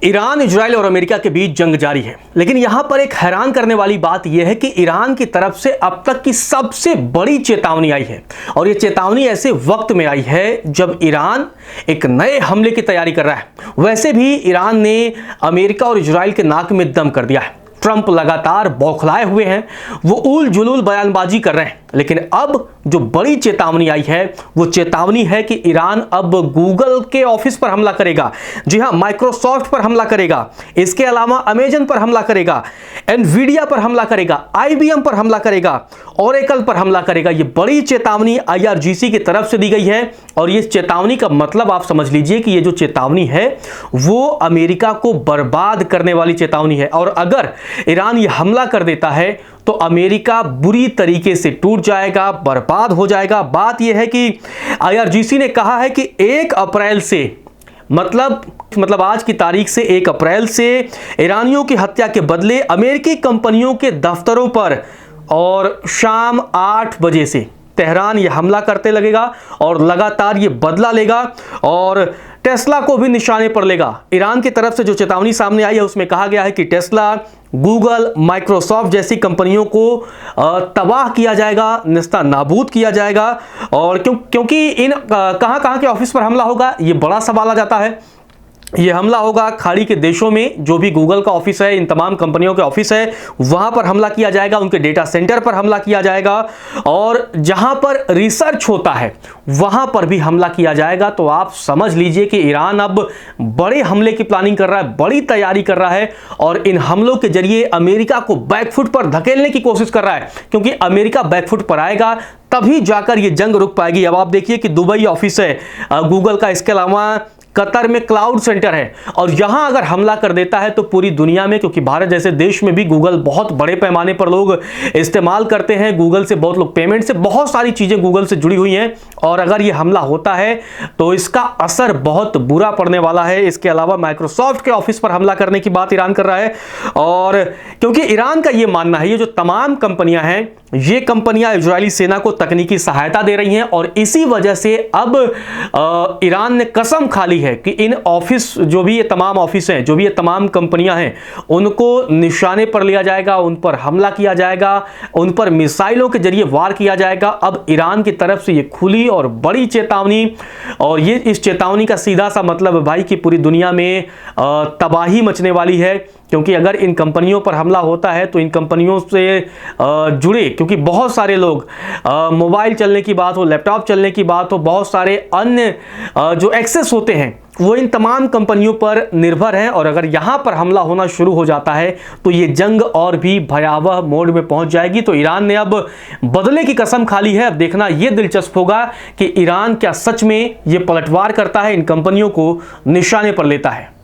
Iran, Israel और America के बीच जंग जारी है, लेकिन यहां पर एक हैरान करने वाली बात यह है कि ईरान की तरफ से अब तक की सबसे बड़ी चेतावनी आई है। और यह चेतावनी ऐसे वक्त में आई है जब ईरान एक नए हमले की तैयारी कर रहा है। वैसे भी ईरान ने अमेरिका और इजराइल के नाक में दम कर दिया है। ट्रंप लगातार बौखलाए हुए हैं, वो उल जुलूल बयानबाजी कर रहे हैं, लेकिन अब जो बड़ी चेतावनी आई है वो चेतावनी है कि ईरान अब गूगल के ऑफिस पर हमला करेगा। जी हां, माइक्रोसॉफ्ट पर हमला करेगा, इसके अलावा अमेजन पर हमला करेगा, एनवीडिया पर हमला करेगा, आईबीएम पर हमला करेगा, ओरेकल पर हमला करेगा। ये बड़ी चेतावनी आईआरजीसी की तरफ से दी गई है। और ये चेतावनी का मतलब आप समझ लीजिए कि ये जो चेतावनी है वो अमेरिका को बर्बाद करने वाली चेतावनी है। और अगर ईरान ये हमला कर देता है तो अमेरिका बुरी तरीके से टूट जाएगा, बर्बाद हो जाएगा। बात यह है कि आईआरजीसी ने कहा है कि 1 अप्रैल से मतलब आज की तारीख से 1 अप्रैल से ईरानियों की हत्या के बदले अमेरिकी कंपनियों के दफ्तरों पर और शाम 8 बजे से तेहरान ये हमला करते लगेगा और लगातार ये बदला लेगा और टेस्ला को भी निशाने पर लेगा। ईरान की तरफ से जो चेतावनी सामने आई है उसमें कहा गया है कि टेस्ला, गूगल, माइक्रोसॉफ्ट जैसी कंपनियों को तबाह किया जाएगा, निस्ता नाबूद किया जाएगा। और क्योंकि इन कहां के ऑफिस पर हमला होगा, ये बड़ा सवाल आ जाता है। ये हमला होगा खाड़ी के देशों में, जो भी गूगल का ऑफिस है, इन तमाम कंपनियों के ऑफिस है, वहां पर हमला किया जाएगा, उनके डेटा सेंटर पर हमला किया जाएगा और जहां पर रिसर्च होता है वहां पर भी हमला किया जाएगा। तो आप समझ लीजिए कि ईरान अब बड़े हमले की प्लानिंग कर रहा है, बड़ी तैयारी कर रहा है और इन हमलों के जरिए अमेरिका को बैकफुट पर धकेलने की कोशिश कर रहा है। क्योंकि अमेरिका बैकफुट पर आएगा तभी जाकर यह जंग रुक पाएगी। अब आप देखिए कि दुबई ऑफिस है गूगल का, इसके अलावा कतर में क्लाउड सेंटर है और यहां अगर हमला कर देता है तो पूरी दुनिया में, क्योंकि भारत जैसे देश में भी गूगल बहुत बड़े पैमाने पर लोग इस्तेमाल करते हैं, गूगल से बहुत लोग पेमेंट से, बहुत सारी चीजें गूगल से जुड़ी हुई हैं। और अगर ये हमला होता है तो इसका असर बहुत बुरा पड़ने वाला है। इसके अलावा माइक्रोसॉफ्ट के ऑफिस पर हमला करने की बात ईरान कर रहा है। और क्योंकि ईरान का ये मानना है, ये जो तमाम कंपनियां हैं, ये कंपनियां इजरायली सेना को तकनीकी सहायता दे रही हैं और इसी वजह से अब ईरान ने कसम खा ली है कि इन ऑफिस, जो भी ये तमाम ऑफिस हैं, जो भी ये तमाम कंपनियां हैं, उनको निशाने पर लिया जाएगा, उन पर हमला किया जाएगा, उन पर मिसाइलों के जरिए वार किया जाएगा। अब ईरान की तरफ से ये खुली और बड़ी चेतावनी, और ये इस चेतावनी का सीधा सा मतलब है भाई कि पूरी दुनिया में तबाही मचने वाली है। क्योंकि अगर इन कंपनियों पर हमला होता है तो इन कंपनियों से जुड़े, क्योंकि बहुत सारे लोग, मोबाइल चलने की बात हो, लैपटॉप चलने की बात हो, बहुत सारे अन्य जो एक्सेस होते हैं वो इन तमाम कंपनियों पर निर्भर हैं। और अगर यहां पर हमला होना शुरू हो जाता है तो ये जंग और भी भयावह मोड में पहुंच जाएगी। तो ईरान ने अब बदले की कसम खा ली है। अब देखना यह दिलचस्प होगा कि ईरान क्या सच में ये पलटवार करता है, इन कंपनियों को निशाने पर लेता है।